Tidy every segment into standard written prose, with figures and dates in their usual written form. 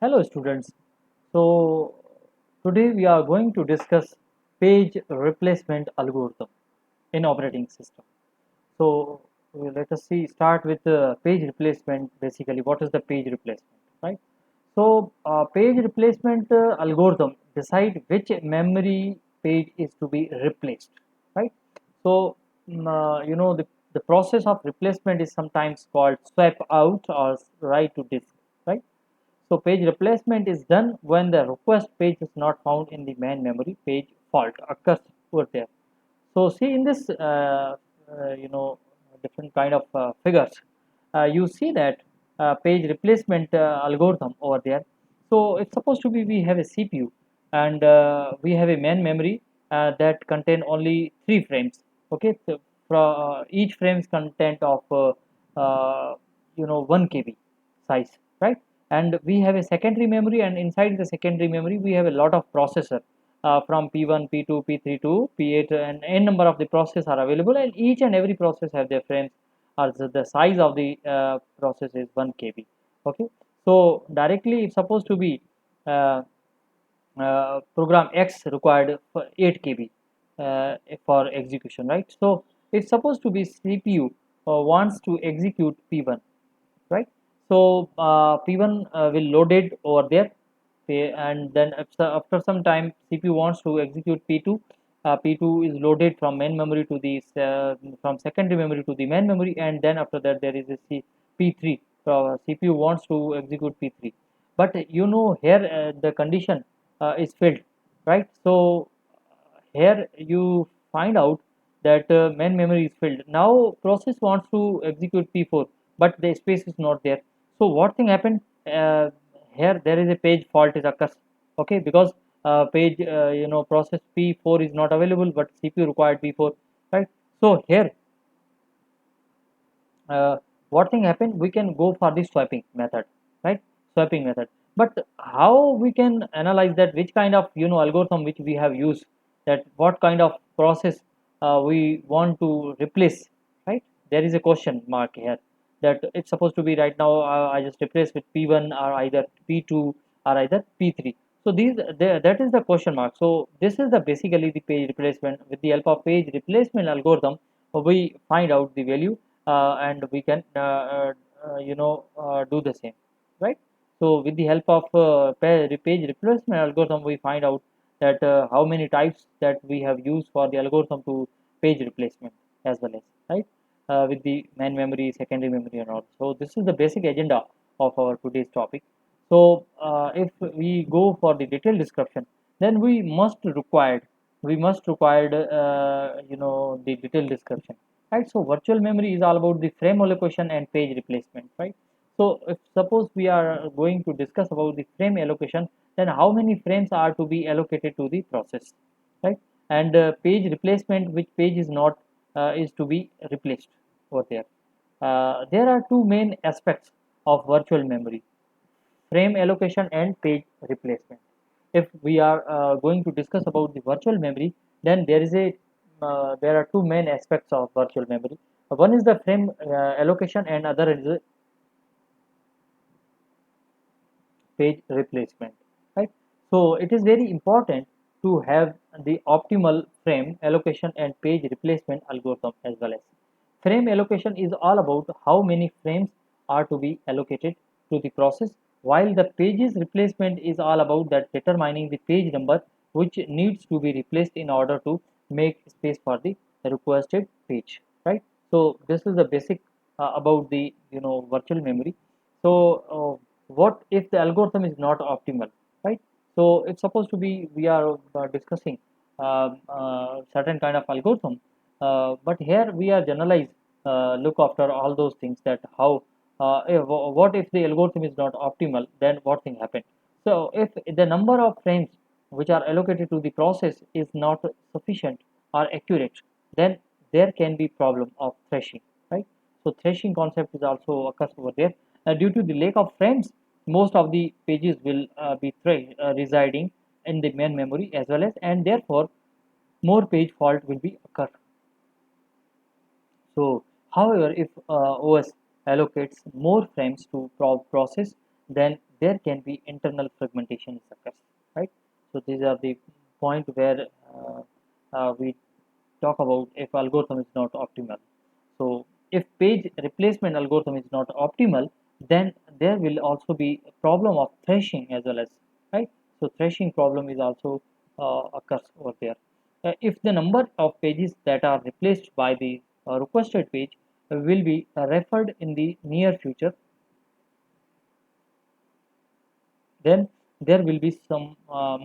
Hello students. So today we are going to discuss page replacement algorithm in operating system. So let us see start with the page replacement. Basically, what is the page replacement, right? So page replacement algorithm decide which memory page is to be replaced, right? So the process of replacement is sometimes called swap out or write to disk, right? So page replacement is done when the request page is not found in the main memory page fault occurs over there. So see in this different kind of figures, you see that page replacement algorithm over there. So it's supposed to be we have a CPU and we have a main memory that contain only 3 frames. Okay, so for each frame's content of 1 KB size, right? And we have a secondary memory, and inside the secondary memory we have a lot of processor from P1, P2, P3 to P8, and n number of the processes are available, and each and every process have their frames, or the size of the process is 1 KB. Okay, so directly it's supposed to be uh, program X required for 8 KB for execution, right? So it's supposed to be CPU wants to execute P1, right? So P1 will load it over there, okay, and then after some time CPU wants to execute P2. P2 is loaded from main memory to the from secondary memory to the main memory, and then after that there is a P3. CPU wants to execute P3, but here the condition is filled, right? So here you find out that main memory is filled. Now process wants to execute P4, but the space is not there. So what thing happened? Here there is a page fault is occurs. Okay, because page process P4 is not available, but CPU required P4, right? So here uh, what thing happen? We can go for the swapping method, right? Swapping method. But how we can analyze that which kind of algorithm which we have used, that what kind of process we want to replace, right? There is a question mark here, that it's supposed to be right now I just replace with P1 or either P2 or either P3. So that is the question mark. So this is the basically the page replacement. With the help of page replacement algorithm, we find out the value, and we can do the same, right? So with the help of page replacement algorithm, we find out that how many types that we have used for the algorithm to page replacement as well as, right? With the main memory, secondary memory, and all. So this is the basic agenda of our today's topic. So if we go for the detailed description, then we must required the detailed description, right? So virtual memory is all about the frame allocation and page replacement, right? So if suppose we are going to discuss about the frame allocation, then how many frames are to be allocated to the process, right? And page replacement, which page is not is to be replaced over there. There are two main aspects of virtual memory: frame allocation and page replacement. If we are going to discuss about the virtual memory, then there are two main aspects of virtual memory. One is the frame allocation, and other is the page replacement, right? So it is very important to have the optimal frame allocation and page replacement algorithm as well. As frame allocation is all about how many frames are to be allocated to the process, while the pages replacement is all about that determining the page number which needs to be replaced in order to make space for the requested page, right? So this is the basic about the virtual memory. So what if the algorithm is not optimal, right? So it's supposed to be we are discussing certain kind of algorithm, but here we are generalize look after all those things, that how what if the algorithm is not optimal, then what thing happen? So if the number of frames which are allocated to the process is not sufficient or accurate, then there can be problem of thrashing, right? So thrashing concept is also occurs over there. Due to the lack of frames, most of the pages will be residing in the main memory as well as, and therefore more page fault will be occur. So, however, if OS allocates more frames to process, then there can be internal fragmentation occurs, right? So these are the point where we talk about if algorithm is not optimal. So if page replacement algorithm is not optimal, then there will also be a problem of thrashing as well as, right? So thrashing problem is also occurs over there. If the number of pages that are replaced by the requested page will be referred in the near future, then there will be some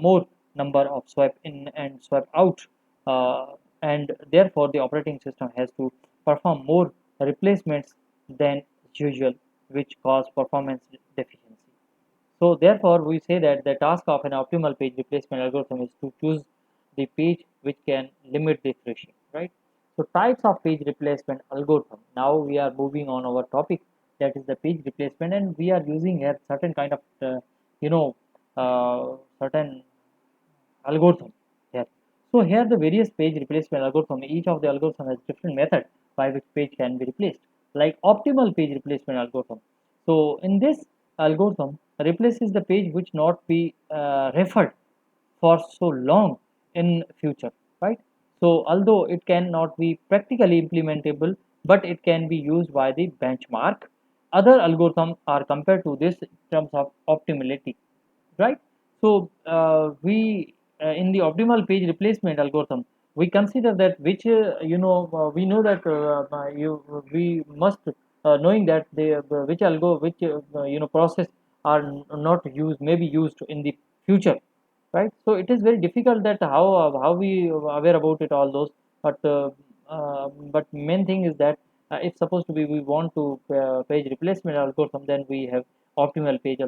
more number of swipe in and swipe out, uh, and therefore the operating system has to perform more replacements than usual, which cause performance deficiency. So therefore we say that the task of an optimal page replacement algorithm is to choose the page which can limit the thrashing, right? So types of page replacement algorithm. Now we are moving on our topic, that is the page replacement, and we are using here certain kind of you know certain algorithm here. So here the various page replacement algorithm, each of the algorithm has different method by which page can be replaced, like optimal page replacement algorithm. So in this algorithm replaces the page which not be referred for so long in future, right? So although it cannot be practically implementable, but it can be used by the benchmark. Other algorithms are compared to this in terms of optimality, right? So we in the optimal page replacement algorithm, we consider that which we know that we must knowing that the which algo which process are not used, may be used in the future, right? So it is very difficult that how we aware about it all those, but but main thing is that if supposed to be we want to page replacement algorithm, then we have optimal page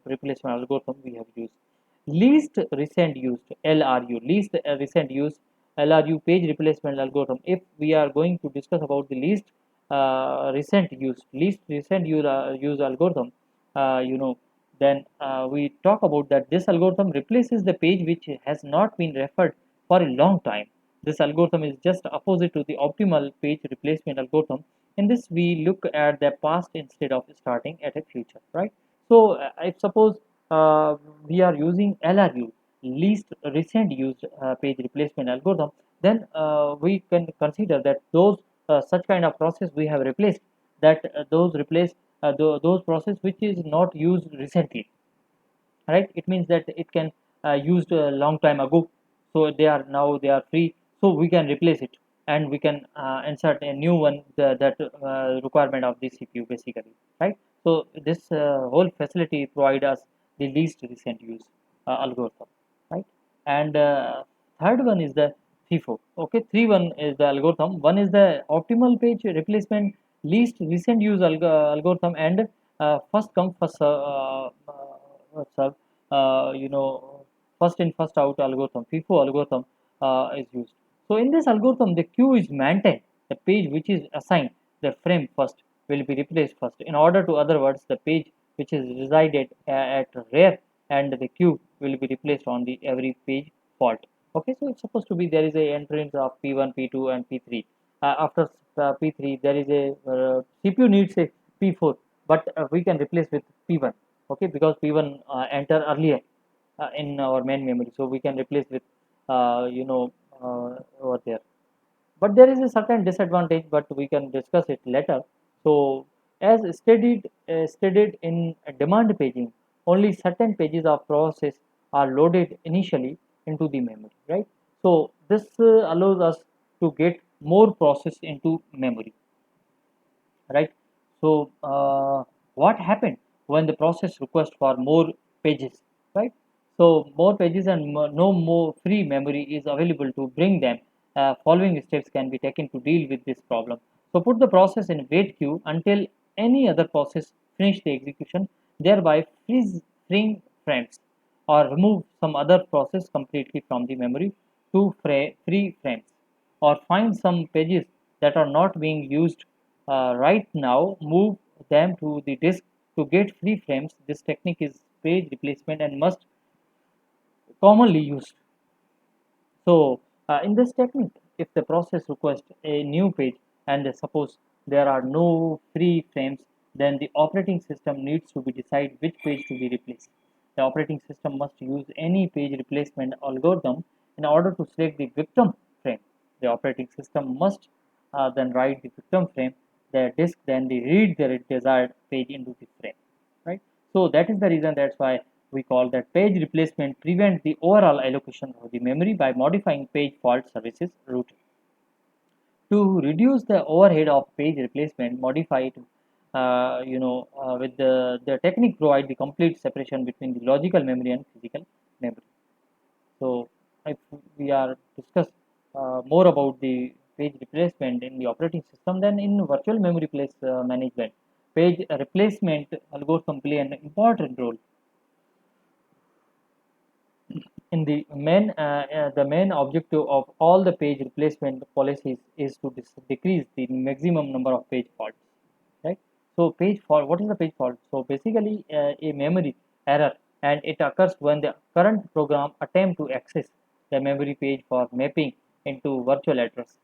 replacement algorithm we have used. Least recent used LRU, least recent used LRU page replacement algorithm. If we are going to discuss about the least recent use algorithm, then we talk about that this algorithm replaces the page which has not been referred for a long time. This algorithm is just opposite to the optimal page replacement algorithm. In this, we look at the past instead of starting at a future, right? So, if suppose we are using LRU, least recent used page replacement algorithm, then we can consider that those such kind of process we have replaced, that those replace those process which is not used recently, right? It means that it can used a long time ago, so they are free, so we can replace it, and we can insert a new one, that requirement of the CPU basically, right? So this whole facility provide us the least recent use algorithm, right? And third one is the FIFO. Okay, 3-1 is the algorithm. One is the optimal page replacement least recent use algorithm, and first come first serve, first in first out algorithm, FIFO algorithm is used. So in this algorithm, the queue is maintained. The page which is assigned the frame first will be replaced first. In order to other words, the page which is resided at rear and the queue will be replaced on the every page fault. Okay, so it's supposed to be there is a entrance of P1, P2, and P3. After P3, there is a CPU needs a P4, but we can replace with P1. Okay, because P1 enter earlier in our main memory, so we can replace with over there. But there is a certain disadvantage, but we can discuss it later. So as stated in demand paging, only certain pages of process are loaded initially into the memory, right? So this allows us to get more process into memory, right? So what happened when the process requests for more pages, right? So more pages and no more free memory is available to bring them. Following steps can be taken to deal with this problem. So put the process in wait queue until any other process finish the execution, thereby freeing frames, or remove some other process completely from the memory to free frames, or find some pages that are not being used right now, move them to the disk to get free frames. This technique is page replacement and must commonly used. So in this technique, if the process requests a new page and suppose there are no free frames, then the operating system needs to be decide which page to be replaced. The operating system must use any page replacement algorithm in order to select the victim frame. The operating system must then write the victim frame, the disk then they read the desired page into the frame, right? So that is the reason, that's why we call that page replacement prevent the overall allocation of the memory by modifying page fault services routing. To reduce the overhead of page replacement, modify it, with the technique provide the complete separation between the logical memory and physical memory. So if we are discuss more about the page replacement in the operating system, then in virtual memory place management, page replacement algorithm play an important role in the main objective of all the page replacement policies is to decrease the maximum number of page faults, right? So page fault, what is the page fault? So basically a memory error, and it occurs when the current program attempt to access the memory page for mapping into virtual address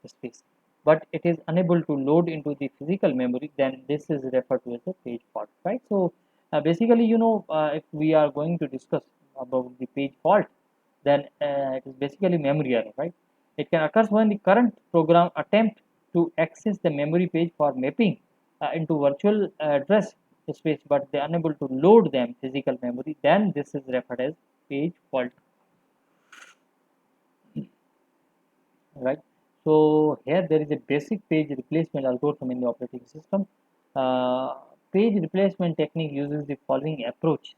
space, but it is unable to load into the physical memory. Then this is referred to as a page fault, right? So basically, if we are going to discuss about the page fault, then it is basically memory error, right? It can occur when the current program attempt to access the memory page for mapping into virtual address space, but they are unable to load them physical memory. Then this is referred as page fault, right? So here there is a basic page replacement algorithm in the operating system. Uh, Page replacement technique uses the following approach.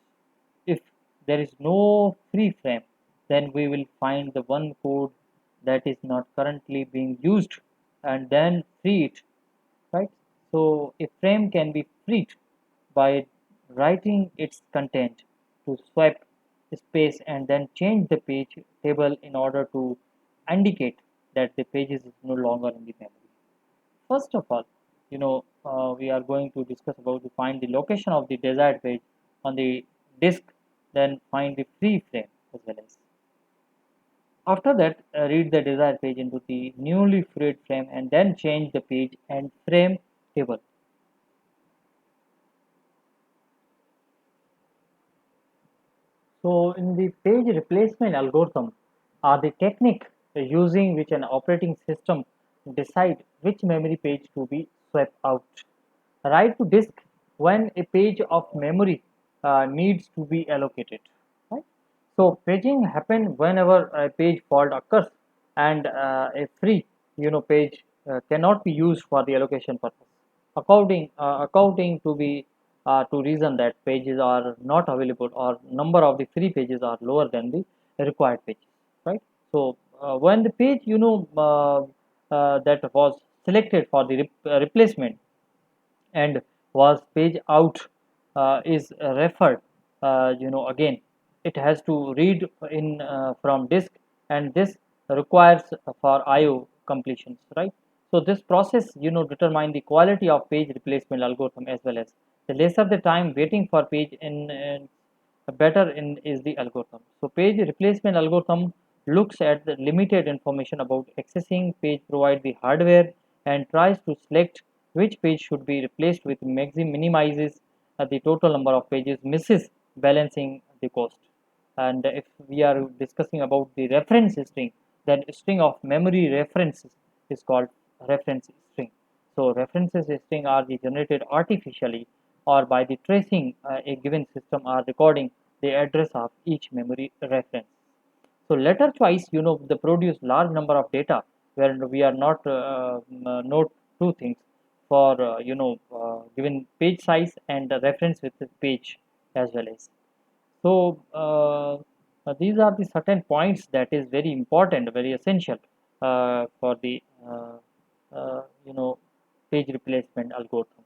If there is no free frame, then we will find the one code that is not currently being used and then free it, right? So a frame can be freed by writing its content to swipe space and then change the page table in order to indicate that the page is no longer in the memory. First of all, we are going to discuss about to find the location of the desired page on the disk, then find the free frame as well as. After that, read the desired page into the newly freed frame and then change the page and frame table. So in the page replacement algorithm are the technique using which an operating system decide which memory page to be swept out. Write to disk when a page of memory needs to be allocated. Right? So paging happen whenever a page fault occurs and a free page cannot be used for the allocation purpose. Accounting to be to reason that pages are not available or number of the free pages are lower than the required pages, right? So when the page that was selected for the replacement and was page out is referred, again it has to read in from disk, and this requires for IO completions, right? So this process determine the quality of page replacement algorithm as well as the lesser the time waiting for page in better in is the algorithm. So page replacement algorithm looks at the limited information about accessing page, provide the hardware and tries to select which page should be replaced with minimizes the total number of pages, misses balancing the cost. And if we are discussing about the reference string, then string of memory references is called reference string. So references string are the generated artificially or by the tracing a given system or recording the address of each memory reference. So letter choice, they produce large number of data where we are not note two things for given page size and the reference with the page as well as. So these are the certain points that is very important, very essential for the page replacement algorithms.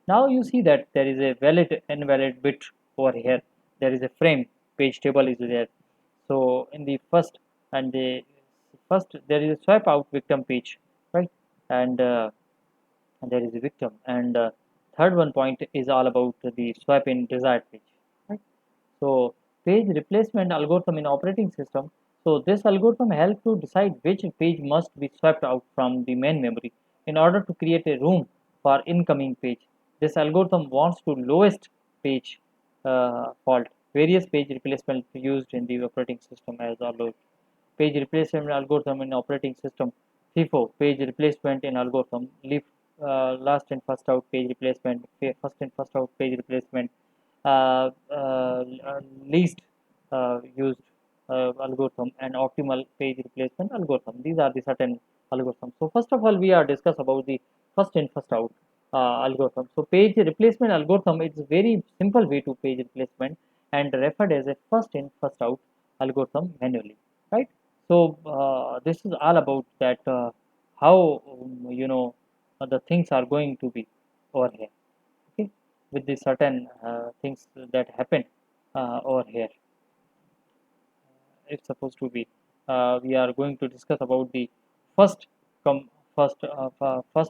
Now you see that there is a valid invalid bit over here. There is a frame page table is there. So in the first and the first there is a swipe out victim page, right? And there is a victim, and third one point is all about the swipe in desired page, right? So page replacement algorithm in operating system. So this algorithm helps to decide which page must be swept out from the main memory in order to create a room for incoming page. this algorithm wants to lowest page fault. Various page replacement used in the operating system as follows: page replacement algorithm in operating system, FIFO, page replacement in algorithm, last in first out page replacement, first in first out page replacement, least used algorithm, and optimal page replacement algorithm. These are the certain algorithms. So first of all, we are discuss about the first in first out algorithm. So page replacement algorithm is very simple way to page replacement and referred as a first in first out algorithm manually, right? So this is all about that how the things are going to be over here, okay, with the certain things that happen over here. It's supposed to be we are going to discuss about the first come first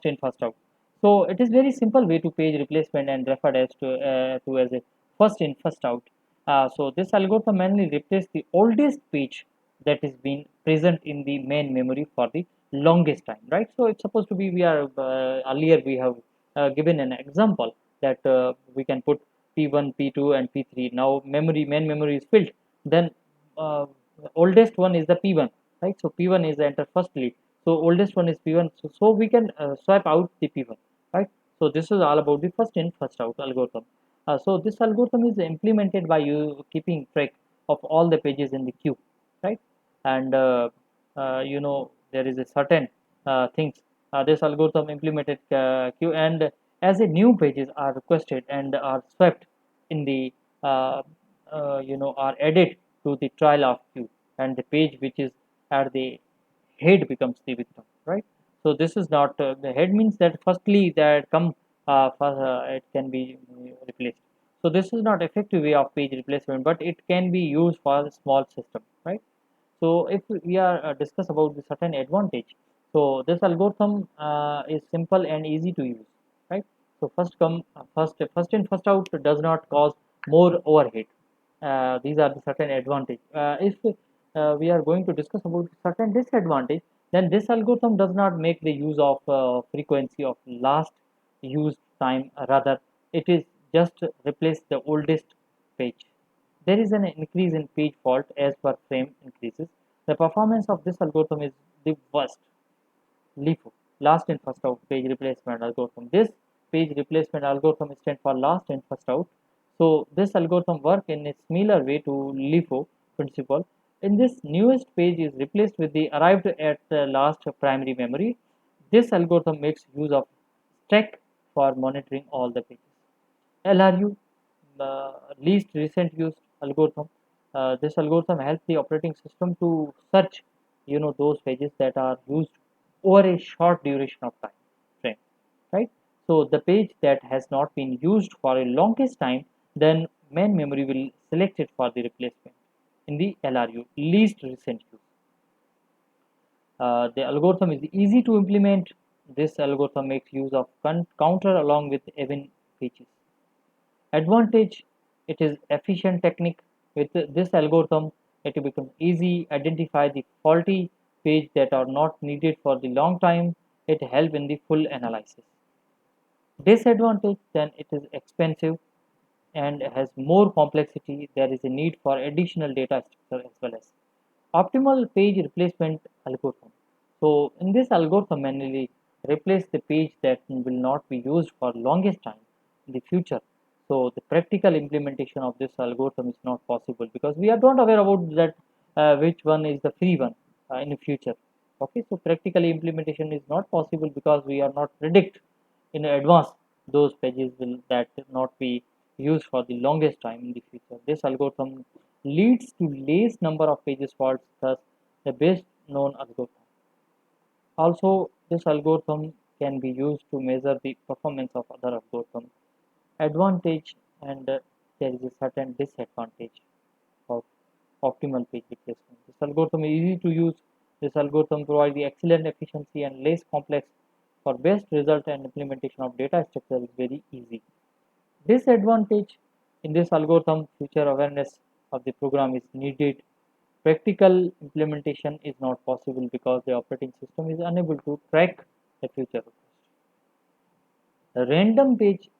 in first out. So it is very simple way to page replacement and referred as to as a first in first out. So this algorithm mainly replaces the oldest page that is being present in the main memory for the longest time, right? So it's supposed to be we are earlier we have given an example that we can put p1 p2 and p3. Now main memory is filled, then uh, oldest one is the p1, right? So p1 is entered firstly, so oldest one is p1, so we can swap out the p1, right? So this is all about the first in first out algorithm. So this algorithm is implemented by you keeping track of all the pages in the queue, right? And there is a certain things this algorithm implemented queue, and as a new pages are requested and are swept in the are added to the trial of queue, and the page which is at the head becomes the victim, right? So this is not the head means that firstly that come it can be replaced. So this is not effective way of page replacement, but it can be used for a small system, right? So if we are discuss about the certain advantage, so this algorithm is simple and easy to use, right? So first in first out does not cause more overhead. These are the certain advantage. If we are going to discuss about certain disadvantage, then this algorithm does not make the use of frequency of last used time. Rather, it is just replace the oldest page. There is an increase in page fault as per frame increases. The performance of this algorithm is the worst. LIFO, last in first out page replacement algorithm. This page replacement algorithm stands for last in first out. So this algorithm work in a similar way to LIFO principle. In this newest page is replaced with the arrived at the last primary memory. This algorithm makes use of stack for monitoring all the pages. LRU, least recent used algorithm. This algorithm helps the operating system to search, those pages that are used over a short duration of time frame, right? So the page that has not been used for a longest time, then main memory will select it for the replacement in the LRU, least recent use. The algorithm is easy to implement. This algorithm makes use of counter along with even pages. Advantage, it is efficient technique. With this algorithm, it becomes easy identify the faulty page that are not needed for the long time. It help in the full analysis. Disadvantage, then it is expensive and has more complexity. There is a need for additional data structure as well as optimal page replacement algorithm. So in this algorithm manually replace the page that will not be used for longest time in the future. So the practical implementation of this algorithm is not possible because we are not aware about that which one is the free one in the future. Okay, so practical implementation is not possible because we are not predict in advance those pages will that not be used for the longest time in the future. This algorithm leads to least number of pages faults, thus the best known algorithm. Also, this algorithm can be used to measure the performance of other algorithms. Advantage, and there is a certain disadvantage of optimal page replacement. This algorithm is easy to use. This algorithm provides the excellent efficiency and less complex. For best result and implementation of data structure is very easy. Disadvantage, in this algorithm, future awareness of the program is needed. Practical implementation is not possible because the operating system is unable to track the future request. The random page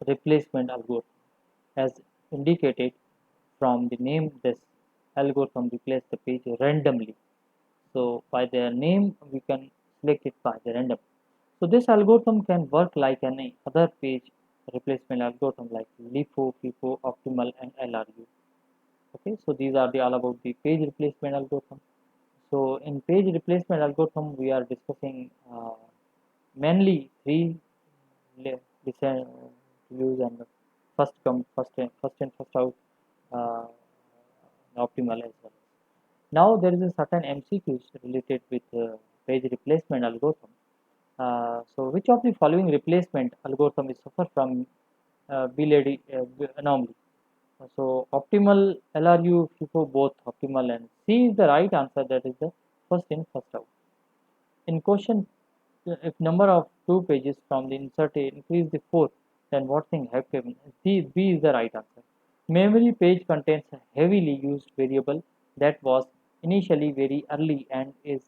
replacement algorithm. As indicated from the name, this algorithm replaces the page randomly. So by their name, we can select it by the random. So this algorithm can work like any other page replacement algorithm like LIFO, FIFO, Optimal, and LRU. Okay, so these are the all about the page replacement algorithm. So in page replacement algorithm, we are discussing mainly three listen use and first come first in first out uh, optimal as well. Now there is a certain MCQs related with page replacement algorithm. So which of the following replacement algorithm is suffer from BLAD anomaly? So optimal LRU FIFO both optimal and C is the right answer, that is the first in first out. In question, if number of two pages from the insert A increase the fourth, then what thing happen? B is the right answer. Memory page contains a heavily used variable that was initially very early and is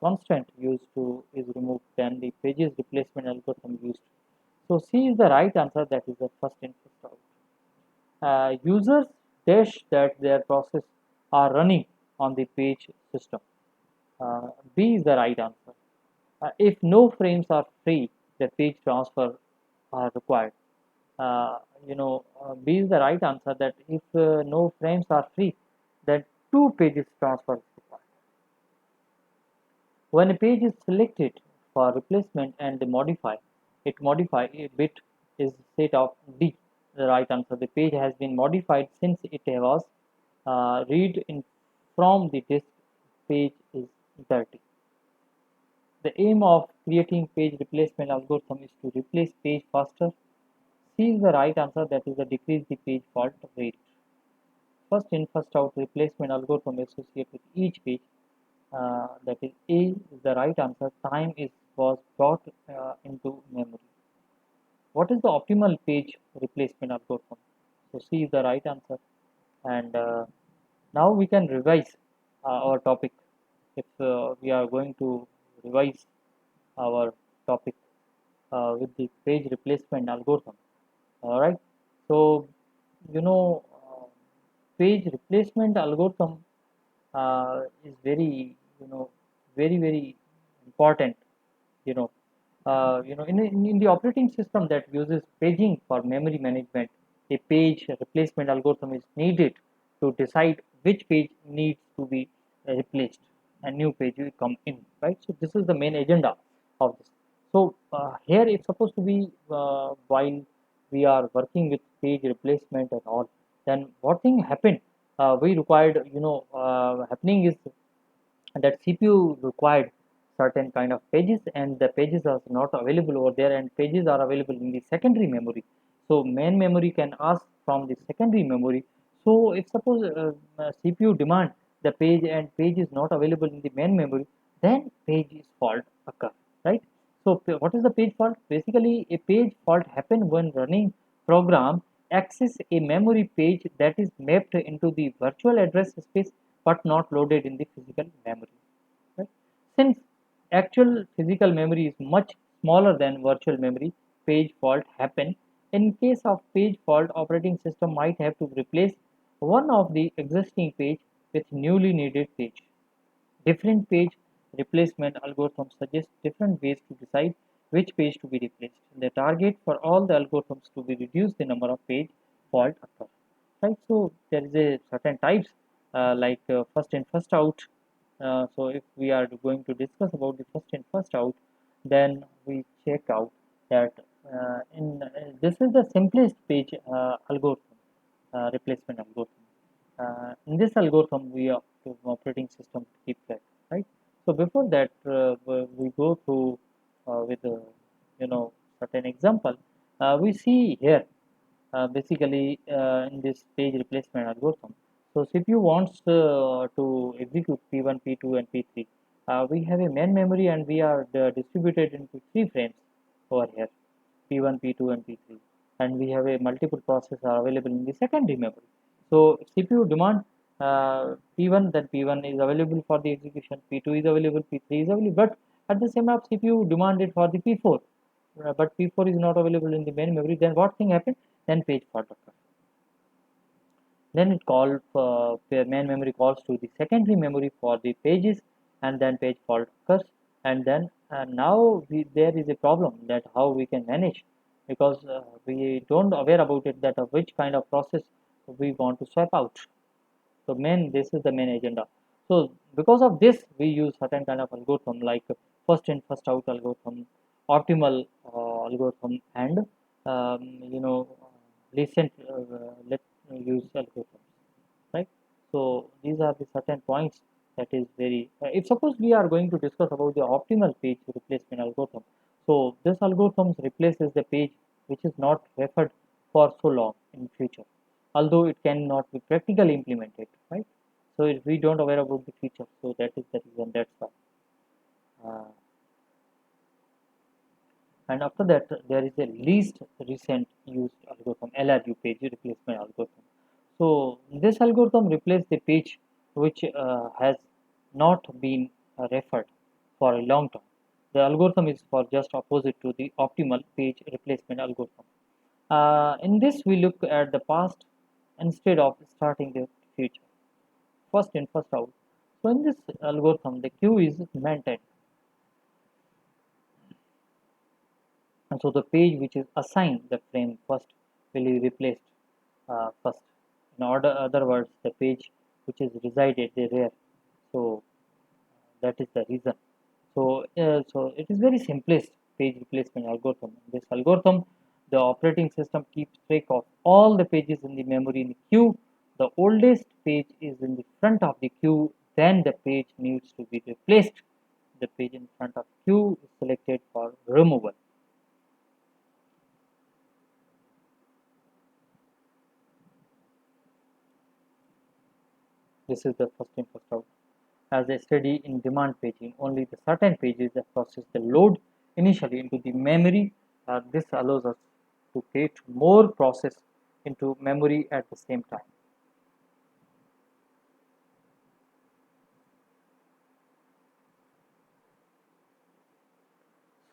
constant used to is removed, then the pages replacement algorithm used. So C is the right answer, that is the first in first out. Users dash that their process are running on the page system. B is the right answer. If no frames are free, the page transfer are required. Uh, B is the right answer, that if no frames are free, then two pages transfer is required. When a page is selected for replacement and modify, it modify a bit is set of D. The right answer. The page has been modified since it was read in from the disk. Page is dirty. The aim of creating page replacement algorithm is to replace page faster. C is the right answer, that is the decrease the page fault rate. First in first out replacement algorithm associated with each page, that is A is the right answer. Time is was brought into memory. What is the optimal page replacement algorithm? So C is the right answer. And now we can revise our topic. If we are going to revise our topic with the page replacement algorithm. All right. So you know, page replacement algorithm is very very important. You know, in the operating system that uses paging for memory management, a page replacement algorithm is needed to decide which page needs to be replaced and new page will come in, right? So this is the main agenda of this. So here it's supposed to be while we are working with page replacement and all, then what thing happened? We required, happening is that CPU required certain kind of pages, and the pages are not available over there, and pages are available in the secondary memory. So main memory can ask from the secondary memory. So if suppose CPU demand the page and page is not available in the main memory, then page is fault occur, right? So what is the page fault? Basically a page fault happen when running program access a memory page that is mapped into the virtual address space but not loaded in the physical memory. Right? Since actual physical memory is much smaller than virtual memory, page fault happen. In case of page fault, operating system might have to replace one of the existing page with newly needed page. Different page replacement algorithms suggest different ways to decide which page to be replaced. The target for all the algorithms to be reduce the number of page fault occur. Right, so there is a certain types like first in first out. So if we are going to discuss about the first in first out, then we check out that in this is the simplest page algorithm, replacement algorithm. In this algorithm, we have to operating system to keep track, right? So before that, we go through with certain example. We see here basically in this page replacement algorithm. So CPU wants to execute P1, P2, and P3. We have a main memory and we are distributed into three frames over here, P1, P2, and P3. And we have a multiple processors are available in the secondary memory. So CPU demand P1, then P1 is available for the execution, P2 is available, P3 is available, but at the same time CPU demanded for the P4. but P4 is not available in the main memory, then what thing happened? Then page fault occurs. Then it calls the main memory calls to the secondary memory for the pages, and then page fault occurs. And then now there is a problem that how we can manage, because we don't aware about it, that which kind of process we want to swap out. So this is the main agenda. So because of this, we use certain kind of algorithm like first in first out algorithm, optimal algorithm, and you know recent let use algorithms, right? So these are the certain points that is very. If suppose we are going to discuss about the optimal page replacement algorithm, so this algorithm replaces the page which is not referred for so long in future, although it cannot be practically implemented, right? So if we don't aware about the feature, so that is the reason. That's why. Uh, and after that, there is a least recent used algorithm, LRU, page replacement algorithm. So this algorithm replaces the page which has not been referred for a long time. The algorithm is for just opposite to the optimal page replacement algorithm. In this, we look at the past instead of starting the future. First in, first out. So in this algorithm, the queue is maintained, and so the page which is assigned the frame first will be replaced first. In other words, the page which is resided there. So that is the reason. So it is very simplest page replacement algorithm. In this algorithm, the operating system keeps track of all the pages in the memory in the queue. The oldest page is in the front of the queue, then the page needs to be replaced. The page in front of queue is selected for removal. This is the first in, first out. As a study in demand paging, only the certain pages that process the load initially into the memory. This allows us to create more process into memory at the same time.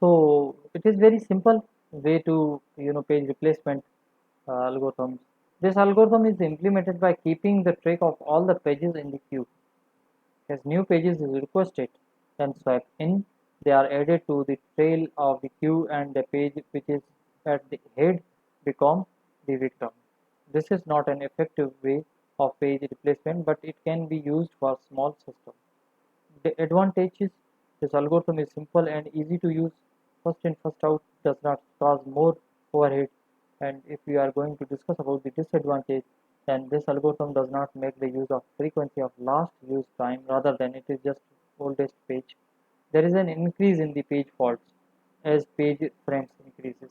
So it is very simple way to page replacement algorithms. This algorithm is implemented by keeping the track of all the pages in the queue. As new pages is requested, then swipe in. They are added to the trail of the queue, and the page which is at the head become the victim. This is not an effective way of page replacement, but it can be used for small systems. The advantage is this algorithm is simple and easy to use. First in, first out does not cause more overhead. And if we are going to discuss about the disadvantage, then this algorithm does not make the use of frequency of last use time, rather than it is just oldest page. There is an increase in the page faults as page frames increases.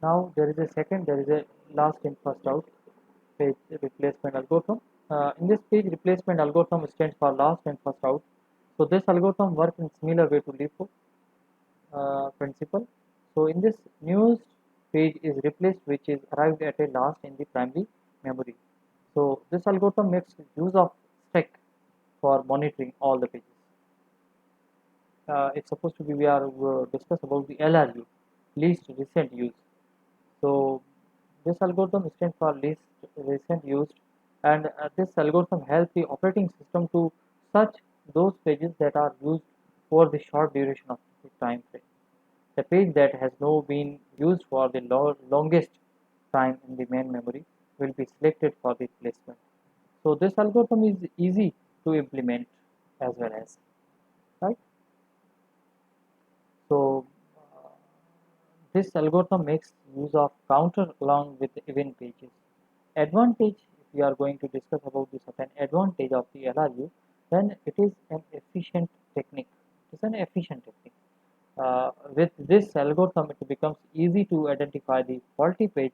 Now there is a last in, first out page replacement algorithm. In this page replacement algorithm stands for last and first out. So this algorithm works in similar way to LIFO principle. So in this newest page is replaced which is arrived at a last in the primary memory. So this algorithm makes use of stack for monitoring all the pages. It's supposed to be we are discuss about the LRU, least recent use. So this algorithm stands for least recent used, and this algorithm helps the operating system to search those pages that are used for the short duration of the time frame. The page that has now been used for the longest time in the main memory will be selected for the placement. So this algorithm is easy to implement as well as, right. So this algorithm makes use of counter along with event pages. Advantage, if we are going to discuss about the certain advantage of the LRU, then it is an efficient technique. It is an efficient technique. With this algorithm, it becomes easy to identify the faulty page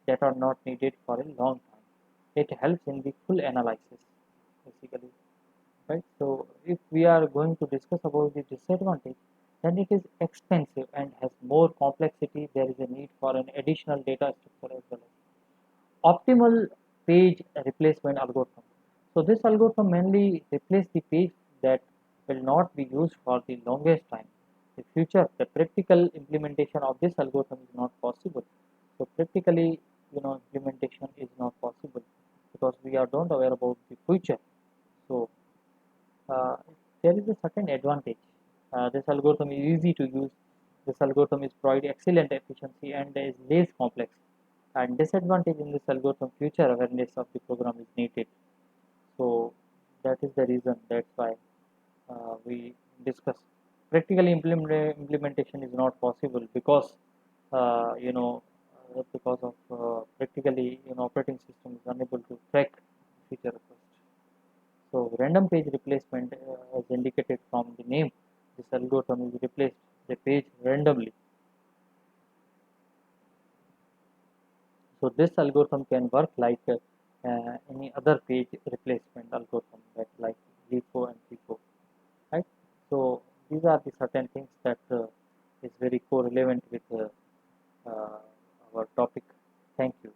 that are not needed for a long time. It helps in the full analysis, basically, right? So, if we are going to discuss about the disadvantage, then it is expensive and has more complexity. There is a need for an additional data structure as well as optimal page replacement algorithm. So this algorithm mainly replace the page that will not be used for the longest time. In future, the practical implementation of this algorithm is not possible. So practically, implementation is not possible because we are don't aware about the future. So uh, there is a certain advantage. This algorithm is easy to use. This algorithm is provide excellent efficiency and is less complex. And disadvantage in this algorithm, future awareness of the program is needed. So that is the reason. That's why we discuss. Practically implementation is not possible because because of practically operating system is unable to track feature request. So random page replacement, as indicated from the name, this algorithm is replaced the page randomly. So this algorithm can work like any other page replacement algorithm that like LIFO and FIFO, right? So these are the certain things that is very correlevant with our topic. Thank you.